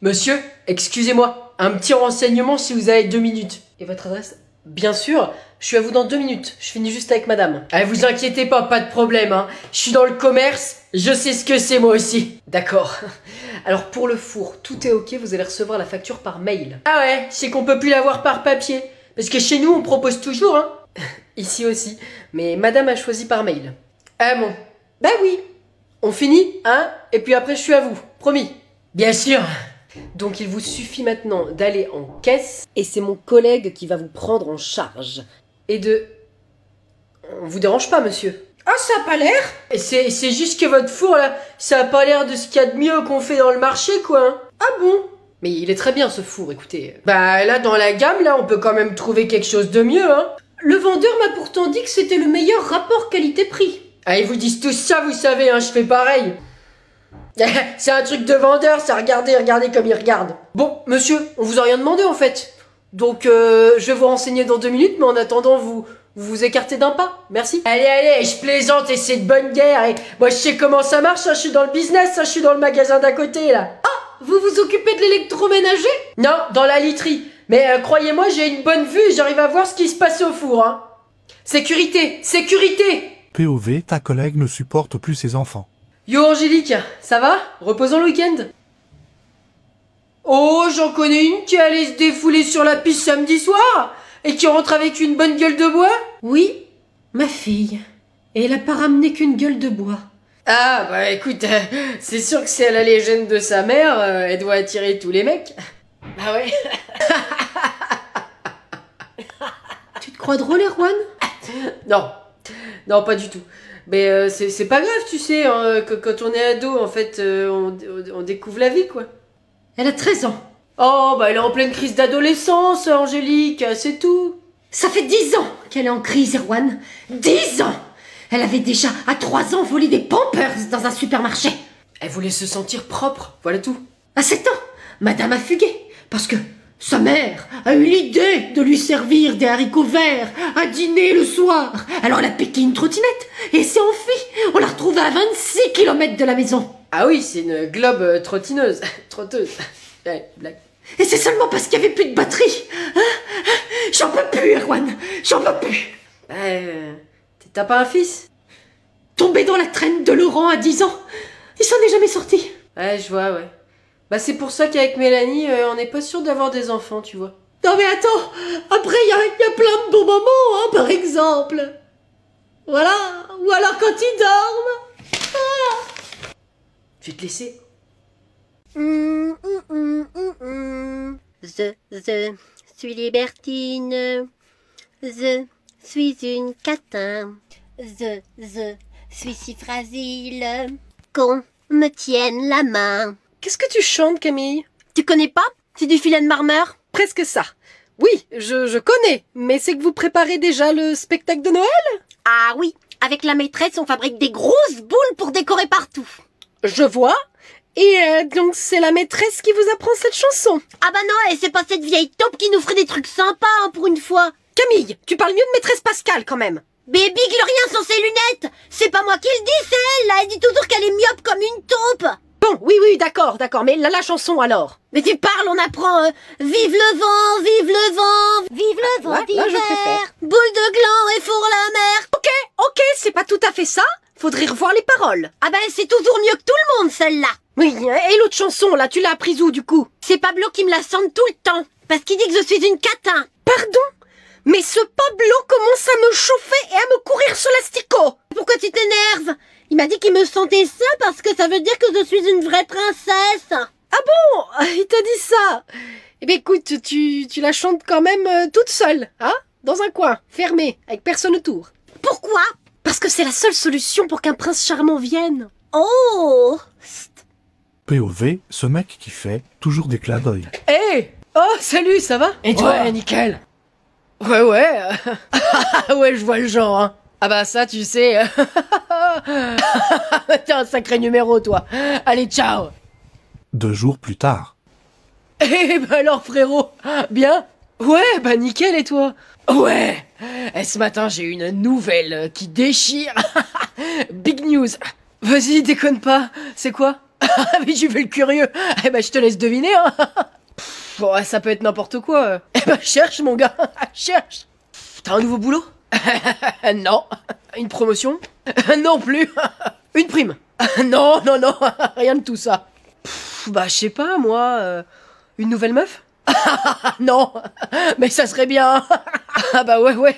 Monsieur, excusez-moi, un petit renseignement si vous avez 2 minutes. Et votre adresse? Bien sûr, je suis à vous dans 2 minutes, je finis juste avec madame. Eh, vous inquiétez pas de problème, hein. Je suis dans le commerce, je sais ce que c'est moi aussi. D'accord. Alors pour le four, tout est ok, vous allez recevoir la facture par mail. Ah ouais, c'est qu'on peut plus l'avoir par papier. Parce que chez nous, on propose toujours, hein. Ici aussi, mais madame a choisi par mail. Ah bon, bah oui. On finit, hein? Et puis après, je suis à vous, promis. Bien sûr. Donc il vous suffit maintenant d'aller en caisse et c'est mon collègue qui va vous prendre en charge. Et de... On vous dérange pas, monsieur? Ah, ça a pas l'air? C'est juste que votre four, là, ça a pas l'air de ce qu'il y a de mieux qu'on fait dans le marché, quoi. Hein. Ah bon? Mais il est très bien, ce four, écoutez. Bah là, dans la gamme, là, on peut quand même trouver quelque chose de mieux, hein. Le vendeur m'a pourtant dit que c'était le meilleur rapport qualité-prix. Ah, ils vous disent tous ça, vous savez, hein, je fais pareil. C'est un truc de vendeur, ça, regardez comme il regarde. Bon, monsieur, on vous a rien demandé en fait. Donc, je vais vous renseigner dans 2 minutes, mais en attendant, vous écartez d'un pas. Merci. Allez, je plaisante et c'est de bonne guerre. Et moi, je sais comment ça marche, hein, je suis dans le business, hein, je suis dans le magasin d'à côté, là. Ah, vous vous occupez de l'électroménager? Non, dans la literie. Mais croyez-moi, j'ai une bonne vue et j'arrive à voir ce qui se passe au four, hein. Sécurité! POV, ta collègue ne supporte plus ses enfants. Yo Angélique, ça va? Reposons le week-end? Oh, j'en connais une qui allait se défouler sur la piste samedi soir et qui rentre avec une bonne gueule de bois? Oui, ma fille. Et elle a pas ramené qu'une gueule de bois. Ah, bah écoute, c'est sûr que si elle a les gènes de sa mère, elle doit attirer tous les mecs. Ah ouais? Tu te crois drôle, Erwan? Non, pas du tout. Mais c'est pas grave, tu sais, hein, que quand on est ado, en fait, on découvre la vie, quoi. Elle a 13 ans. Oh, bah elle est en pleine crise d'adolescence, Angélique, c'est tout. Ça fait 10 ans qu'elle est en crise, Erwan. 10 ans! Elle avait déjà, à 3 ans, volé des Pampers dans un supermarché. Elle voulait se sentir propre, voilà tout. À 7 ans, madame a fugué, parce que sa mère a eu l'idée de lui servir des haricots verts à dîner le soir. Alors elle a piqué une trottinette et s'est enfuie. On l'a retrouvée à 26 km de la maison. Ah oui, c'est une globe trottineuse. Trotteuse. Ouais, blague. Et c'est seulement parce qu'il n'y avait plus de batterie. J'en peux plus, Erwan. J'en peux plus. T'as pas un fils? Tombé dans la traîne de Laurent à 10 ans. Il s'en est jamais sorti. Ouais, je vois, ouais. Bah c'est pour ça qu'avec Mélanie, on n'est pas sûr d'avoir des enfants, tu vois. Non mais attends, après il y a plein de bons moments, hein, par exemple. Voilà, ou alors quand ils dorment. Ah. Je vais te laisser. Je suis libertine. Je suis une catin. Je suis si fragile qu'on me tienne la main. Qu'est-ce que tu chantes, Camille? Tu connais pas? C'est du Filet de Marmeur? Presque ça. Oui, je connais, mais c'est que vous préparez déjà le spectacle de Noël? Ah oui, avec la maîtresse, on fabrique des grosses boules pour décorer partout. Je vois. Et donc c'est la maîtresse qui vous apprend cette chanson? Ah bah non, et c'est pas cette vieille taupe qui nous ferait des trucs sympas, hein, pour une fois. Camille, tu parles mieux de maîtresse Pascal quand même. Baby Glorien sans ses lunettes. C'est pas moi qui le dis, c'est elle, là. Elle dit toujours qu'elle est myope comme une taupe. Bon, oui, d'accord, mais la chanson alors? Mais tu parles, on apprend vive le vent, vive le vent, vive le vent Là, je d'hiver, préfère. boule de gland et fourre la mer. Ok, c'est pas tout à fait ça. Faudrait revoir les paroles. Ah ben c'est toujours mieux que tout le monde, celle-là. Oui, et l'autre chanson, là, tu l'as apprise où du coup? C'est Pablo qui me la chante tout le temps, parce qu'il dit que je suis une catin. Pardon? Mais ce Pablo commence à me chauffer et à me courir sur l'asticot. Pourquoi tu t'énerves? Il m'a dit qu'il me sentait ça parce que ça veut dire que je suis une vraie princesse. Ah bon? Il t'a dit ça? Eh bien écoute, tu la chantes quand même toute seule, hein? Dans un coin, fermé, avec personne autour. Pourquoi? Parce que c'est la seule solution pour qu'un prince charmant vienne. Oh! POV, ce mec qui fait toujours des clins d'œil. Hey! Oh, salut, ça va? Et toi? Ouais, nickel. Ouais. Ouais, je vois le genre, hein. Ah bah ça, tu sais. T'es un sacré numéro, toi. Allez, ciao. 2 jours plus tard. Eh bah alors, frérot, bien? Ouais, bah nickel, et toi? Ouais. Et ce matin, j'ai eu une nouvelle qui déchire. Big news. Vas-y, déconne pas. C'est quoi? Ah mais tu fais le curieux. Eh ben je te laisse deviner, hein. Bon, ça peut être n'importe quoi. Eh ben cherche mon gars, cherche. T'as un nouveau boulot? Non. Une promotion? Non plus. Une prime? Non, non, non, rien de tout ça. Bah je sais pas moi, une nouvelle meuf? Non, mais ça serait bien. Ah bah ouais, ouais.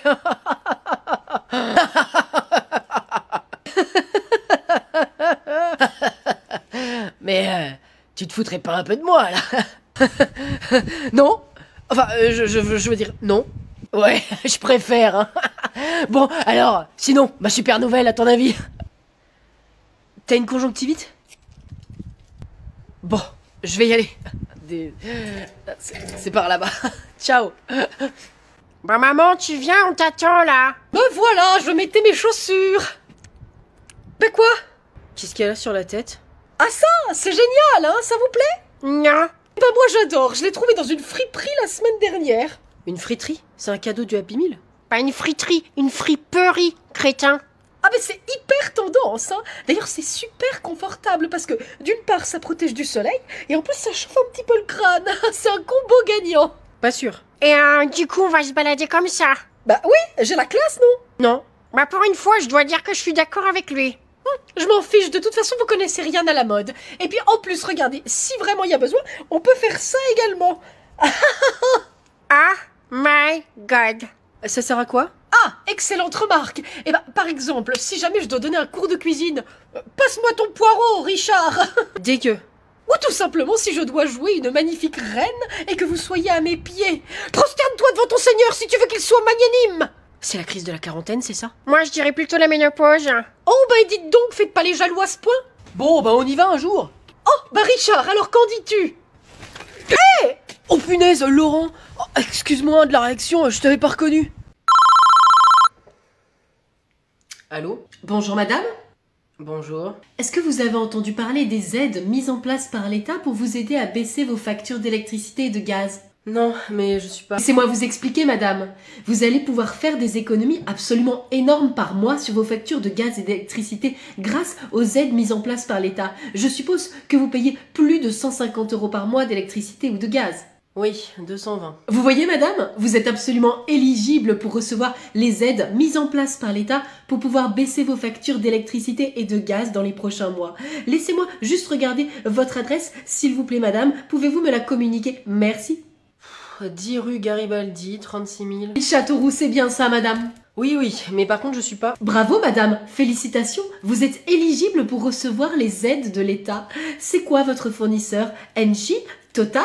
Mais tu te foutrais pas un peu de moi là? Non. Enfin, je veux dire non. Ouais, je préfère. Hein. Bon, alors, sinon, ma super nouvelle à ton avis? T'as une conjonctivite? Bon, je vais y aller. C'est par là-bas. Ciao. Bah maman, tu viens, on t'attend là. Ben voilà, je mettais mes chaussures. Ben quoi? Qu'est-ce qu'il y a là sur la tête? Ah ça, c'est génial, hein, ça vous plaît? Non. Ben moi j'adore, je l'ai trouvé dans une friperie la semaine dernière. Une friterie? C'est un cadeau du Happy Meal? Pas une friterie, une friperie, crétin. Ah mais c'est hyper tendance, hein. D'ailleurs c'est super confortable parce que d'une part ça protège du soleil et en plus ça chauffe un petit peu le crâne. C'est un combo gagnant. Pas sûr. Et du coup, on va se balader comme ça. Bah oui, j'ai la classe, non? Non. Bah pour une fois, je dois dire que je suis d'accord avec lui. Je m'en fiche, de toute façon vous connaissez rien à la mode. Et puis en plus, regardez, si vraiment il y a besoin, on peut faire ça également. Ah my god. Ça sert à quoi? Ah, excellente remarque. Eh ben, par exemple, si jamais je dois donner un cours de cuisine, passe-moi ton poireau, Richard. Dégueu. Ou tout simplement si je dois jouer une magnifique reine et que vous soyez à mes pieds. Prosterne-toi devant ton seigneur si tu veux qu'il soit magnanime. C'est la crise de la quarantaine, c'est ça? Moi, je dirais plutôt la ménopause. Oh, bah dites donc, faites pas les jaloux à ce point. Bon, bah on y va un jour. Oh, bah Richard, alors qu'en dis-tu? Hé! Oh punaise, Laurent. Oh, excuse-moi de la réaction, je t'avais pas reconnu. Allô? Bonjour madame? Bonjour. Est-ce que vous avez entendu parler des aides mises en place par l'État pour vous aider à baisser vos factures d'électricité et de gaz? Non, mais je suis pas... Laissez-moi vous expliquer, madame. Vous allez pouvoir faire des économies absolument énormes par mois sur vos factures de gaz et d'électricité grâce aux aides mises en place par l'État. Je suppose que vous payez plus de 150 € par mois d'électricité ou de gaz. Oui, 220. Vous voyez, madame, vous êtes absolument éligible pour recevoir les aides mises en place par l'État pour pouvoir baisser vos factures d'électricité et de gaz dans les prochains mois. Laissez-moi juste regarder votre adresse, s'il vous plaît, madame. Pouvez-vous me la communiquer? Merci. 10 rue Garibaldi, 36 000. Châteauroux, c'est bien ça, madame? Oui, oui, mais par contre, je suis pas... Bravo, madame. Félicitations. Vous êtes éligible pour recevoir les aides de l'État. C'est quoi votre fournisseur? Engie? Total?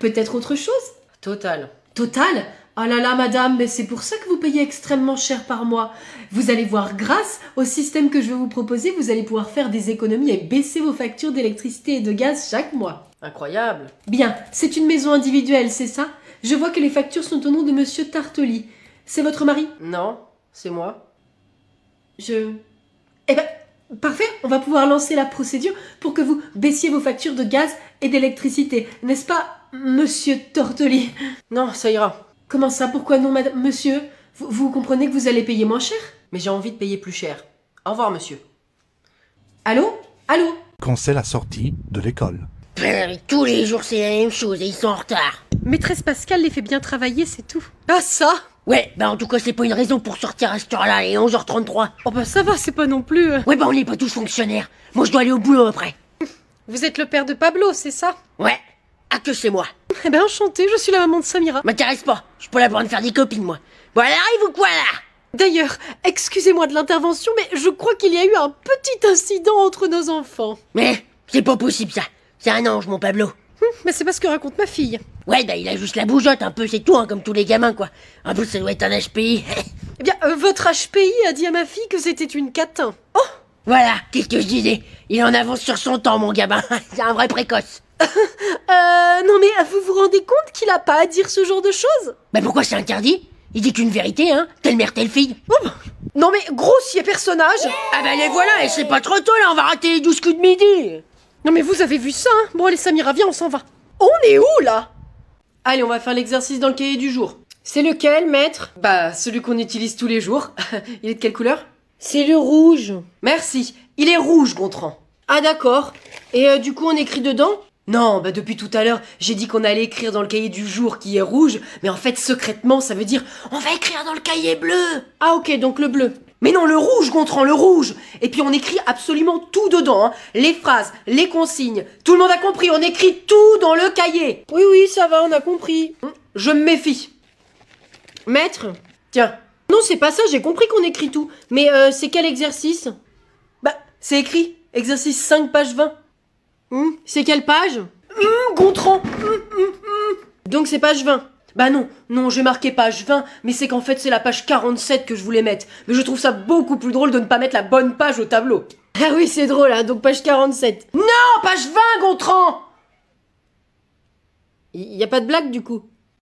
Peut-être autre chose? Total. Total? Oh là là, madame, mais c'est pour ça que vous payez extrêmement cher par mois. Vous allez voir, grâce au système que je vais vous proposer, vous allez pouvoir faire des économies et baisser vos factures d'électricité et de gaz chaque mois. Incroyable. Bien, c'est une maison individuelle, c'est ça? Je vois que les factures sont au nom de monsieur Tartoli. C'est votre mari? Non, c'est moi. Eh ben, parfait, on va pouvoir lancer la procédure pour que vous baissiez vos factures de gaz et d'électricité. N'est-ce pas, monsieur Tortoli? Non, ça ira. Comment ça? Pourquoi non, madame? Monsieur, vous comprenez que vous allez payer moins cher? Mais j'ai envie de payer plus cher. Au revoir, monsieur. Allô? Allô? Quand c'est la sortie de l'école. Tous les jours, c'est la même chose et ils sont en retard. Maîtresse Pascal les fait bien travailler, c'est tout. Ah, ça? Ouais, bah en tout cas, c'est pas une raison pour sortir à cette heure-là, et 11h33. Oh bah ça va, c'est pas non plus... Ouais, bah on n'est pas tous fonctionnaires. Moi, je dois aller au boulot après. Vous êtes le père de Pablo, c'est ça? Ouais, ah que c'est moi. Eh ben enchanté, je suis la maman de Samira. M'intéresse pas, je suis pas là pour me faire des copines, moi. Bon, elle arrive ou quoi, là? D'ailleurs, excusez-moi de l'intervention, mais je crois qu'il y a eu un petit incident entre nos enfants. Mais c'est pas possible, ça. C'est un ange, mon Pablo. Mais c'est pas ce que raconte ma fille. Ouais, bah il a juste la bougeotte un peu, c'est tout, hein, comme tous les gamins, quoi. En plus, ça doit être un HPI. Eh bien, votre HPI a dit à ma fille que c'était une catin. Oh! Voilà, qu'est-ce que je disais? Il en avance sur son temps, mon gamin. C'est un vrai précoce. Non mais vous vous rendez compte qu'il a pas à dire ce genre de choses? Bah pourquoi c'est interdit? Il dit qu'une vérité, hein. Telle mère, telle fille. Oh, bah. Non mais grossier personnage. Ah bah les voilà, et c'est pas trop tôt, là, on va rater les 12 coups de midi. Non mais vous avez vu ça, hein? Bon allez Samira, viens, on s'en va. On est où, là? Allez, on va faire l'exercice dans le cahier du jour. C'est lequel, maître? Bah, celui qu'on utilise tous les jours. Il est de quelle couleur? C'est le rouge. Merci. Il est rouge, Gontran. Ah d'accord. Et du coup on écrit dedans? Non, bah depuis tout à l'heure, j'ai dit qu'on allait écrire dans le cahier du jour qui est rouge, mais en fait secrètement ça veut dire on va écrire dans le cahier bleu. Ah ok, donc le bleu. Mais non, le rouge, Gontran, le rouge. Et puis on écrit absolument tout dedans, hein. Les phrases, les consignes. Tout le monde a compris, on écrit tout dans le cahier. Oui, oui, ça va, on a compris. Je me méfie. Maître? Tiens. Non, c'est pas ça, j'ai compris qu'on écrit tout. Mais c'est quel exercice? Bah, c'est écrit. Exercice 5, page 20. C'est quelle page? Gontran. Donc c'est page 20. Bah non, j'ai marqué page 20, mais c'est qu'en fait c'est la page 47 que je voulais mettre. Mais je trouve ça beaucoup plus drôle de ne pas mettre la bonne page au tableau. Ah oui, c'est drôle, hein, donc page 47. Non, page 20, Gontran! Y a pas de blague du coup?